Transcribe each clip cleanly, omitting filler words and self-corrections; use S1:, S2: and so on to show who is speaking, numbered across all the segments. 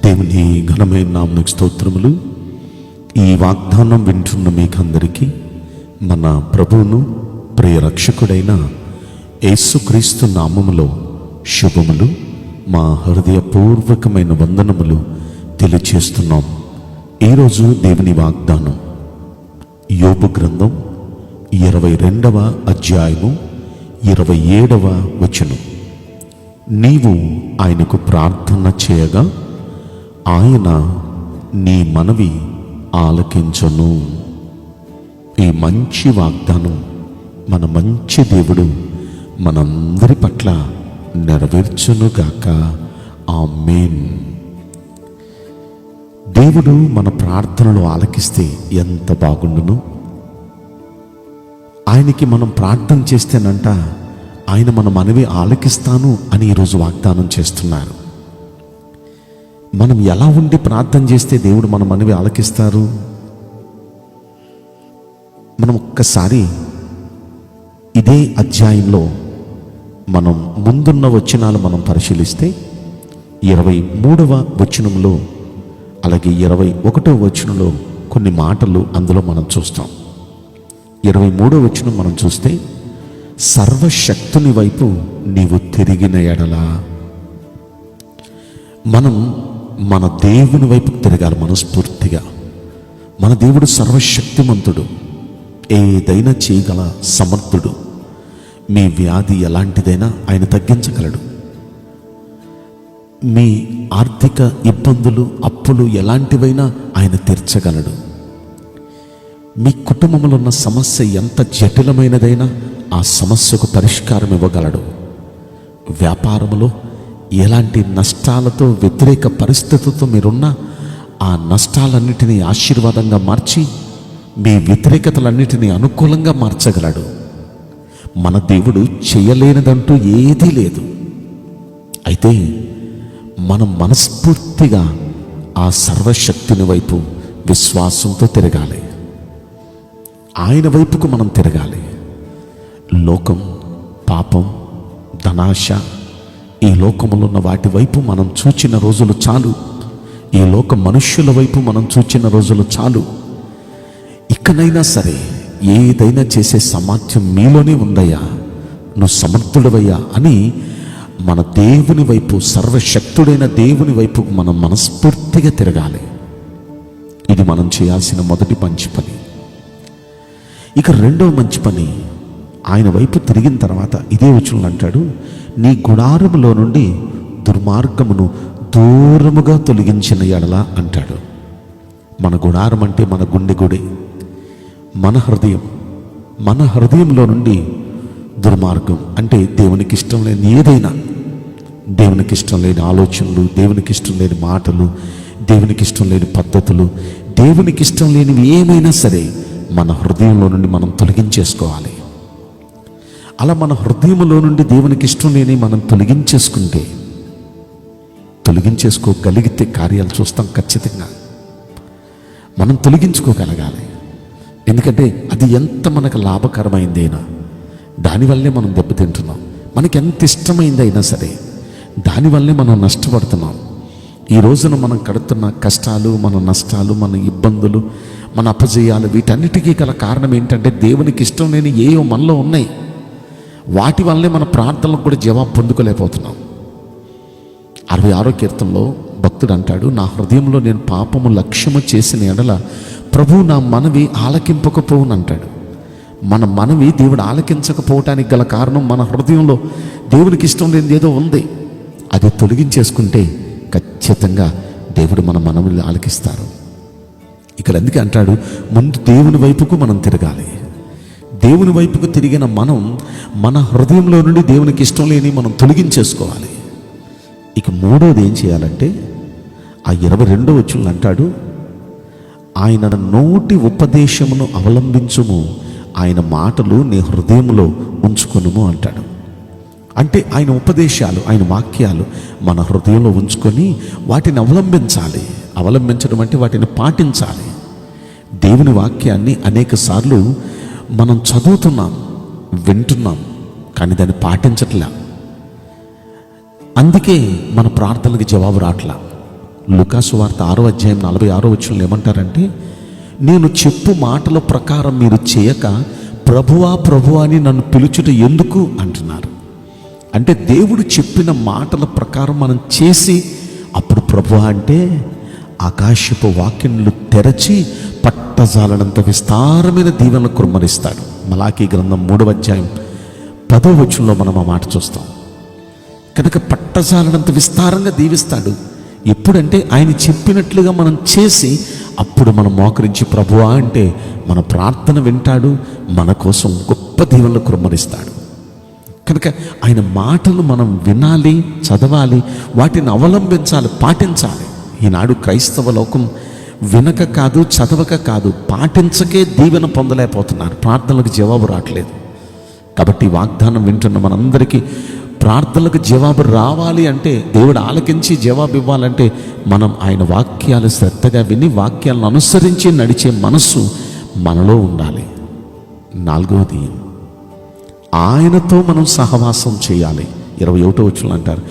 S1: దేవుని ఘనమైన నామమునకు స్తోత్రములు. ఈ వాగ్దానం వింటున్న మీకందరికీ మన ప్రభువును ప్రియ రక్షకుడైన యేసుక్రీస్తు నామములో శుభములు, మా హృదయపూర్వకమైన వందనములు తెలియచేస్తున్నాం. ఈరోజు దేవుని వాగ్దానం యోబు గ్రంథం 22వ అధ్యాయము 27వ వచనం. నీవు ఆయనకు ప్రార్థన చేయగా ఆయన నీ మనవి ఆలకించును. ఈ మంచి వాగ్దానం మన మంచి దేవుడు మనందరి పట్ల నెరవేర్చునుగాక. ఆమేన్. దేవుడు మన ప్రార్థనలు ఆలకిస్తే ఎంత బాగుండును. ఆయనకి మనం ప్రార్థన చేస్తేనంట ఆయన మన మనవి ఆలకిస్తాను అని ఈరోజు వాగ్దానం చేస్తున్నారు. మనం ఎలా ఉండి ప్రార్థన చేస్తే దేవుడు మన మనవి ఆలకిస్తారు? మనం ఒక్కసారి ఇదే అధ్యాయంలో మనం ముందున్న వచనాలు మనం పరిశీలిస్తే 23వ వచనంలో అలాగే 21వ వచనంలో కొన్ని మాటలు అందులో మనం చూస్తాం. 23వ వచనం మనం చూస్తే, సర్వశక్తుని వైపు నీవు తిరిగిన ఎడల. మనం మన దేవుని వైపు తిరగాలి మనస్ఫూర్తిగా. మన దేవుడు సర్వశక్తిమంతుడు, ఏదైనా చేయగల సమర్థుడు. మీ వ్యాధి ఎలాంటిదైనా ఆయన తగ్గించగలడు. మీ ఆర్థిక ఇబ్బందులు, అప్పులు ఎలాంటివైనా ఆయన తీర్చగలడు. మీ కుటుంబంలో ఉన్న సమస్య ఎంత జటిలమైనదైనా ఆ సమస్యకు పరిష్కారం ఇవ్వగలడు. వ్యాపారంలో ఎలాంటి నష్టాలతో, వ్యతిరేక పరిస్థితులతో మీరున్నా ఆ నష్టాలన్నిటినీ ఆశీర్వాదంగా మార్చి మీ వ్యతిరేకతలన్నిటినీ అనుకూలంగా మార్చగలడు. మన దేవుడు చేయలేనిదంటూ ఏదీ లేదు. అయితే మనం మనస్ఫూర్తిగా ఆ సర్వశక్తిని వైపు విశ్వాసంతో తిరగాలి. ఆయన వైపుకు మనం తిరగాలి. లోకం, పాపం, ధనాశ, ఈ లోకములో ఉన్న వాటి వైపు మనం చూచిన రోజులు చాలు. ఈ లోక మనుష్యుల వైపు మనం చూచిన రోజులు చాలు. ఇకనైనా సరే ఏదైనా చేసే సామర్థ్యం మీలోనే ఉందయ్యా, నువ్వు సమర్థుడవయ్యా అని మన దేవుని వైపు, సర్వశక్తుడైన దేవుని వైపు మనం మనస్ఫూర్తిగా తిరగాలి. ఇది మనం చేయాల్సిన మొదటి మంచి పని. ఇక రెండవ మంచి పని, ఆయన వైపు తిరిగిన తర్వాత ఇదే వచనంలో అంటాడు, నీ గుడారములో నుండి దుర్మార్గమును దూరముగా తొలగించిన ఎడల అంటాడు. మన గుడారం అంటే మన గుండె గుడి, మన హృదయం. మన హృదయంలో నుండి దుర్మార్గం అంటే దేవునికి ఇష్టం లేని ఏదైనా, దేవునికి ఇష్టం లేని ఆలోచనలు, దేవునికి ఇష్టం లేని మాటలు, దేవునికి ఇష్టం లేని పద్ధతులు, దేవునికి ఇష్టం లేనివి ఏమైనా సరే మన హృదయంలో నుండి మనం తొలగించేసుకోవాలి. అలా మన హృదయంలో నుండి దేవునికి ఇష్టం లేని మనం తొలగించేసుకోగలిగితే కార్యాలు చూస్తాం. ఖచ్చితంగా మనం తొలగించుకోగలగాలి. ఎందుకంటే అది ఎంత మనకు లాభకరమైందైనా దానివల్లే మనం దెబ్బతింటున్నాం. మనకి ఎంత ఇష్టమైందైనా సరే దానివల్లే మనం నష్టపడుతున్నాం. ఈ రోజున మనం కడుతున్న కష్టాలు, మన నష్టాలు, మన ఇబ్బందులు, మన అపజయాలు, వీటన్నిటికీ గల కారణం ఏంటంటే దేవునికి ఇష్టం లేని ఏవో మనలో ఉన్నాయి. వాటి వల్లే మన ప్రార్థనలకు కూడా జవాబు పొందుకోలేకపోతున్నాం. 66వ కీర్తనలో భక్తుడు అంటాడు, నా హృదయంలో నేను పాపము లక్ష్యము చేసిన ఎడల ప్రభువు నా మనవి ఆలకింపకపోవును అంటాడు. మన మనవి దేవుడు ఆలకించకపోవటానికి గల కారణం మన హృదయంలో దేవునికి ఇష్టం లేనిది ఏదో ఉంది. అది తొలగించేసుకుంటే ఖచ్చితంగా దేవుడు మన మనవిని ఆలకిస్తారు. ఇక్కడ అందుకే అంటాడు, ముందు దేవుని వైపుకు మనం తిరగాలి. దేవుని వైపుకు తిరిగిన మనం మన హృదయంలో నుండి దేవునికి ఇష్టం లేని మనం తొలగించేసుకోవాలి. ఇక మూడోది ఏం చేయాలంటే, ఆ 22వ వచనంలో అంటాడు, ఆయన నోటి ఉపదేశమును అవలంబించుము, ఆయన మాటలు నీ హృదయంలో ఉంచుకొనుము అంటాడు. అంటే ఆయన ఉపదేశాలు, ఆయన వాక్యాలు మన హృదయంలో ఉంచుకొని వాటిని అవలంబించాలి. అవలంబించడం అంటే వాటిని పాటించాలి. దేవుని వాక్యాన్ని అనేక సార్లు మనం చదువుతున్నాం, వింటున్నాం, కానీ దాన్ని పాటించట్లే. అందుకే మన ప్రార్థనలకు జవాబు రావట్లా. లూకాసు వార్త 6వ అధ్యాయం 46వ వచనంలో ఏమంటారంటే, నేను చెప్పు మాటల ప్రకారం మీరు చేయక ప్రభువా ప్రభువా అని నన్ను పిలుచుట ఎందుకు అంటున్నారు. అంటే దేవుడు చెప్పిన మాటల ప్రకారం మనం చేసి అప్పుడు ప్రభువా అంటే ఆకాశపు వాక్యములు తెరచి పట్టజాలనంత విస్తారమైన దీవెనలు కుమ్మరిస్తాడు. మలాకీ గ్రంథం 3వ అధ్యాయం 10వ వచనంలో మనం ఆ మాట చూస్తాం. కనుక పట్టజాలనంత విస్తారంగా దీవిస్తాడు. ఎప్పుడంటే ఆయన చెప్పినట్లుగా మనం చేసి అప్పుడు మనం మోకరించి ప్రభువా అంటే మన ప్రార్థన వింటాడు, మన కోసం గొప్ప దీవెనలు కుమ్మరిస్తాడు. కనుక ఆయన మాటలు మనం వినాలి, చదవాలి, వాటిని అవలంబించాలి, పాటించాలి. ఈనాడు క్రైస్తవ లోకం వినక కాదు, చదవక కాదు, పాటించకే దీవెన పొందలేకపోతున్నారు. ప్రార్థనలకు జవాబు రావట్లేదు. కాబట్టి వాగ్దానం వింటున్న మనందరికీ ప్రార్థనలకు జవాబు రావాలి అంటే, దేవుడు ఆలకించి జవాబు ఇవ్వాలంటే మనం ఆయన వాక్యాలు శ్రద్ధగా విని వాక్యాలను అనుసరించి నడిచే మనస్సు మనలో ఉండాలి. 4వది, ఆయనతో మనం సహవాసం చేయాలి. 21వ వచనం అంటారు,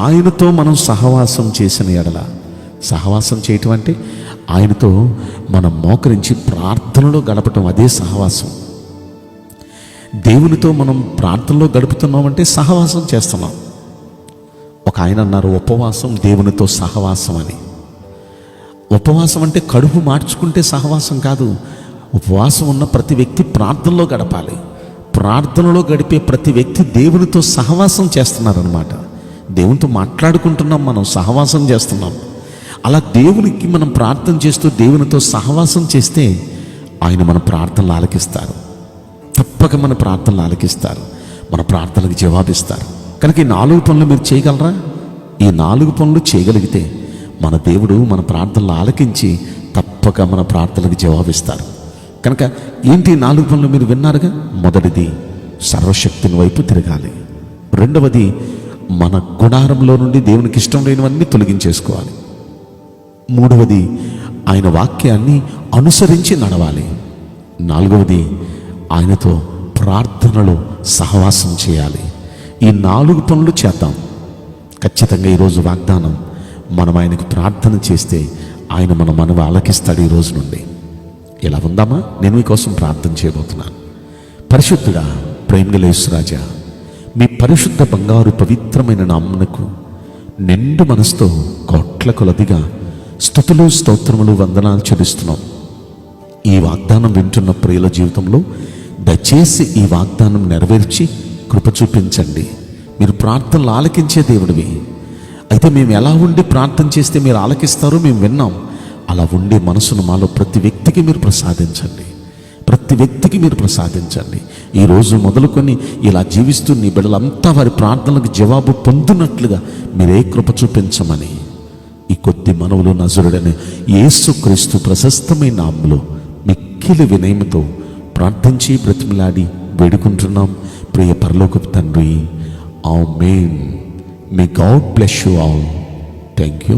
S1: ఆయనతో మనం సహవాసం చేసిన ఎడల. సహవాసం చేయటం అంటే ఆయనతో మనం మోకరించి ప్రార్థనలో గడపటం, అదే సహవాసం. దేవునితో మనం ప్రార్థనలో గడుపుతున్నామంటే సహవాసం చేస్తున్నాం. ఒక ఆయన అన్నారు, ఉపవాసం దేవునితో సహవాసం అని. ఉపవాసం అంటే కడుపు మార్చుకుంటే సహవాసం కాదు. ఉపవాసం ఉన్న ప్రతి వ్యక్తి ప్రార్థనలో గడపాలి. ప్రార్థనలో గడిపే ప్రతి వ్యక్తి దేవునితో సహవాసం చేస్తున్నారనమాట. దేవునితో మాట్లాడుకుంటున్నాం, మనం సహవాసం చేస్తున్నాం. అలా దేవునికి మనం ప్రార్థన చేస్తూ దేవునితో సహవాసం చేస్తే ఆయన మన ప్రార్థనలు ఆలకిస్తారు. తప్పక మన ప్రార్థనలు ఆలకిస్తారు, మన ప్రార్థనలకు జవాబిస్తారు. కనుక ఈ 4 పనులు మీరు చేయగలరా? ఈ 4 పనులు చేయగలిగితే మన దేవుడు మన ప్రార్థనలు ఆలకించి తప్పక మన ప్రార్థనలకు జవాబిస్తారు. కనుక ఏంటి 4 పనులు మీరు విన్నారుగా? మొదటిది, సర్వశక్తిని వైపు తిరగాలి. 2వది, మన గుడారంలో నుండి దేవునికి ఇష్టం లేనివన్నీ తొలగించేసుకోవాలి. 3వది, ఆయన వాక్యాన్ని అనుసరించి నడవాలి. 4వది, ఆయనతో ప్రార్థనలో సహవాసం చేయాలి. ఈ 4 పనులు చేద్దాం. ఖచ్చితంగా ఈరోజు వాగ్దానం, మనం ఆయనకు ప్రార్థన చేస్తే ఆయన మన మనవి ఆలకిస్తాడు. ఈ రోజు నుండి ఇలా ఉందామా? నేను మీకోసం ప్రార్థన చేయబోతున్నాను. పరిశుద్ధుడా, ప్రేమగల యేసురాజా, మీ పరిశుద్ధ బంగారు పవిత్రమైన నామమునకు నిండు మనసుతో కోట్ల కొలదిగా స్తుతులు, స్తోత్రములు, వందనాలు చెల్లిస్తున్నాం. ఈ వాగ్దానం వింటున్న ప్రియుల జీవితంలో దయచేసి ఈ వాగ్దానం నెరవేర్చి కృప చూపించండి. మీరు ప్రార్థనలు ఆలకించే దేవుడివి. అయితే మేము ఎలా ఉండి ప్రార్థన చేస్తే మీరు ఆలకిస్తారో మేము విన్నాం. అలా ఉండే మనసును మాలో ప్రతి వ్యక్తికి మీరు ప్రసాదించండి. ప్రతి వ్యక్తికి మీరు ప్రసాదించండి. ఈరోజు మొదలుకొని ఇలా జీవిస్తూ నీ బిడ్డలంతా వారి ప్రార్థనలకు జవాబు పొందునట్లుగా మీరే కృప చూపించమని ఈ కొద్ది మనవులు నజరుడని యేసుక్రీస్తు ప్రశస్తమైన నామములో మిక్కిలి వినయముతో ప్రార్థించి బ్రతిమలాడి వేడుకుంటున్నాం ప్రియ పరలోకపు తండ్రి. ఆమేన్. May God bless you all. Thank you.